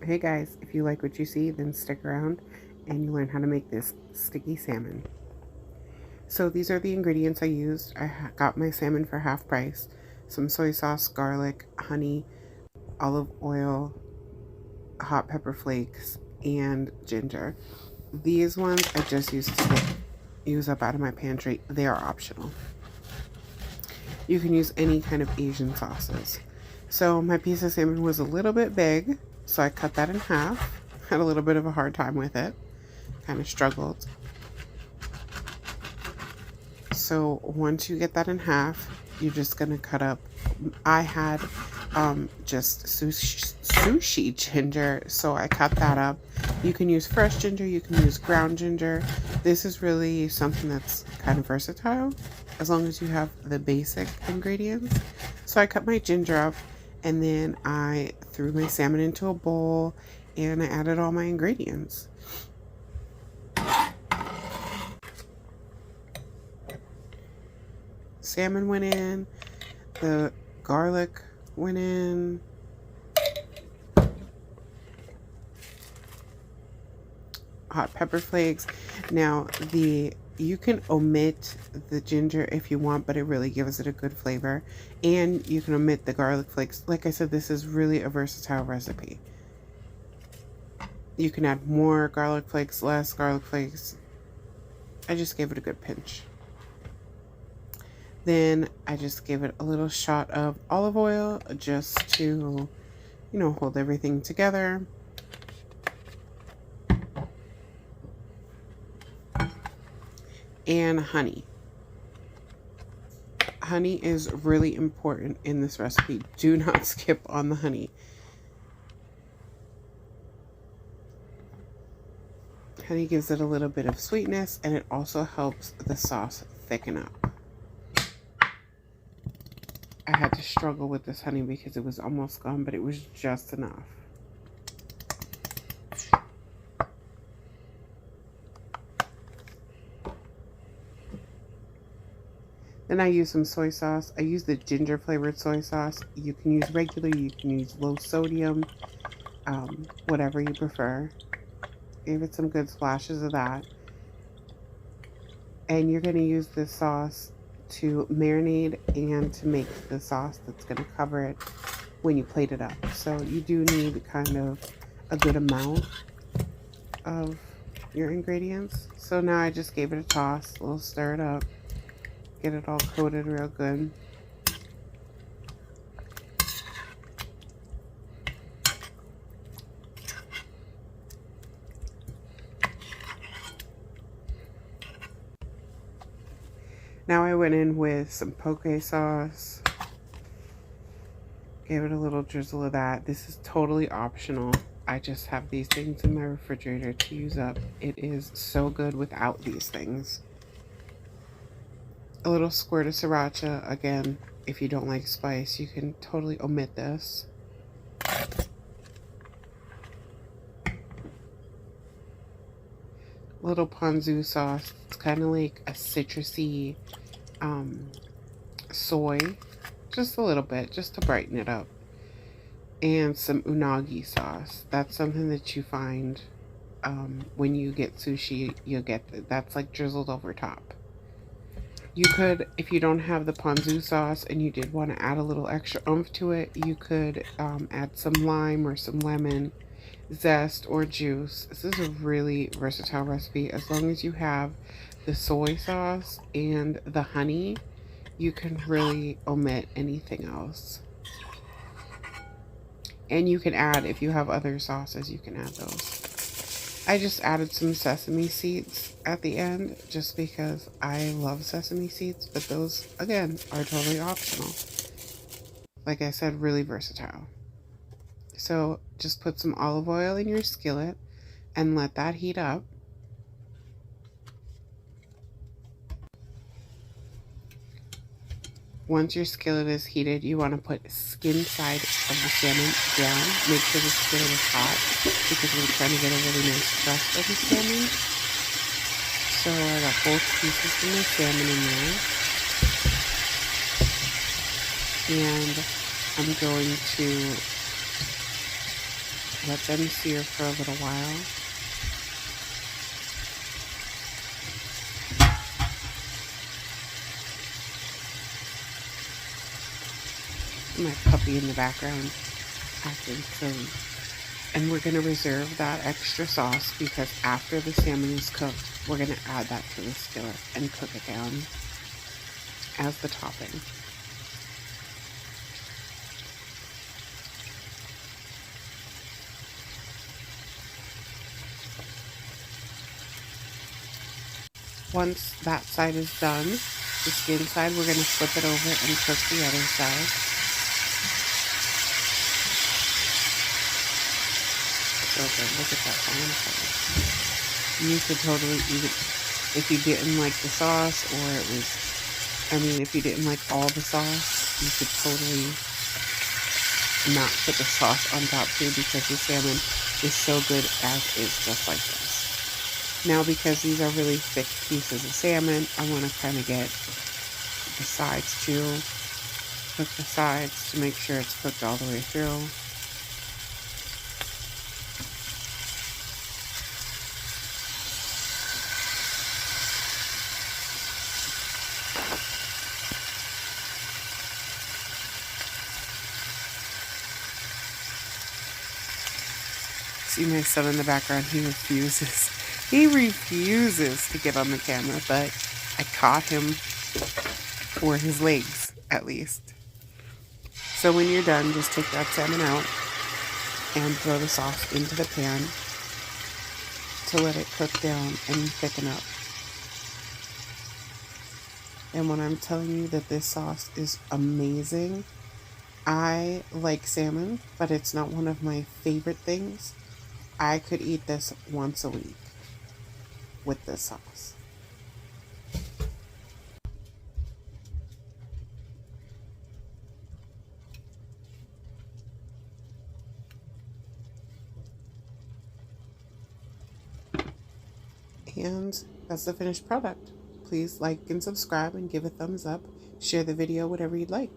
Hey guys, if you like what you see, then stick around and you learn how to make this sticky salmon. So these are the ingredients I used. I got my salmon for half price. Some soy sauce, garlic, honey, olive oil, hot pepper flakes, and ginger. These ones I just used to use up out of my pantry. They are optional. You can use any kind of Asian sauces. So my piece of salmon was a little bit big, so I cut that in half. Had a little bit of a hard time with it. Kind of struggled. So once you get that in half, you're just going to cut up. I had just sushi ginger, so I cut that up. You can use fresh ginger, you can use ground ginger. This is really something that's kind of versatile as long as you have the basic ingredients. So I cut my ginger up, and then I threw my salmon into a bowl and I added all my ingredients. Salmon went in, the garlic went in, hot pepper flakes. Now you can omit the ginger if you want, but it really gives it a good flavor. And you can omit the garlic flakes. Like I said, this is really a versatile recipe. You can add more garlic flakes, less garlic flakes. I just gave it a good pinch. Then I just gave it a little shot of olive oil just to, hold everything together. And honey. Honey is really important in this recipe. Do not skip on the honey. Honey gives it a little bit of sweetness, and it also helps the sauce thicken up. I had to struggle with this honey because it was almost gone, but it was just enough. Then I use some soy sauce. I use the ginger flavored soy sauce. You can use regular, you can use low sodium, whatever you prefer. Give it some good splashes of that. And you're going to use this sauce to marinate and to make the sauce that's going to cover it when you plate it up. So you do need kind of a good amount of your ingredients. So now I just gave it a toss, a little stir it up, get it all coated real good. Now I went in with some poke sauce. Gave it a little drizzle of that. This is totally optional. I just have these things in my refrigerator to use up. It is so good without these things. A little squirt of sriracha. Again, if you don't like spice, you can totally omit this. Little ponzu sauce. It's kind of like a citrusy soy, just a little bit, just to brighten it up. And some unagi sauce. That's something that you find when you get sushi. You'll get that's like drizzled over top. You could, if you don't have the ponzu sauce and you did want to add a little extra oomph to it, you could add some lime or some lemon zest or juice. This is a really versatile recipe. As long as you have the soy sauce and the honey, you can really omit anything else. And you can add, if you have other sauces, you can add those. I just added some sesame seeds at the end just because I love sesame seeds, but those, again, are totally optional. Like I said, really versatile. So just put some olive oil in your skillet and let that heat up. Once your skillet is heated, you want to put skin side of the salmon down. Make sure the skillet is hot because we're trying to get a really nice crust of the salmon. So I got both pieces of the salmon in there. and I'm going to let them sear for a little while. My puppy in the background acting silly. And we're going to reserve that extra sauce because after the salmon is cooked, we're going to add that to the skillet and cook it down as the topping. Once that side is done, the skin side, we're going to flip it over and cook the other side. So good. Look at that salmon side. You could totally eat it if you didn't like the sauce, or it was, if you didn't like all the sauce, you could totally not put the sauce on top too, because the salmon is so good as is, just like this. Now, because these are really thick pieces of salmon, I want to kind of get the sides too. Cook the sides to make sure it's cooked all the way through. See my son in the background, he refuses to get on the camera, but I caught him for his legs, at least. So when you're done, just take that salmon out and throw the sauce into the pan to let it cook down and thicken up. And when I'm telling you that this sauce is amazing, I like salmon, but it's not one of my favorite things. I could eat this once a week with this sauce. And that's the finished product. Please like and subscribe and give a thumbs up. Share the video, whatever you'd like.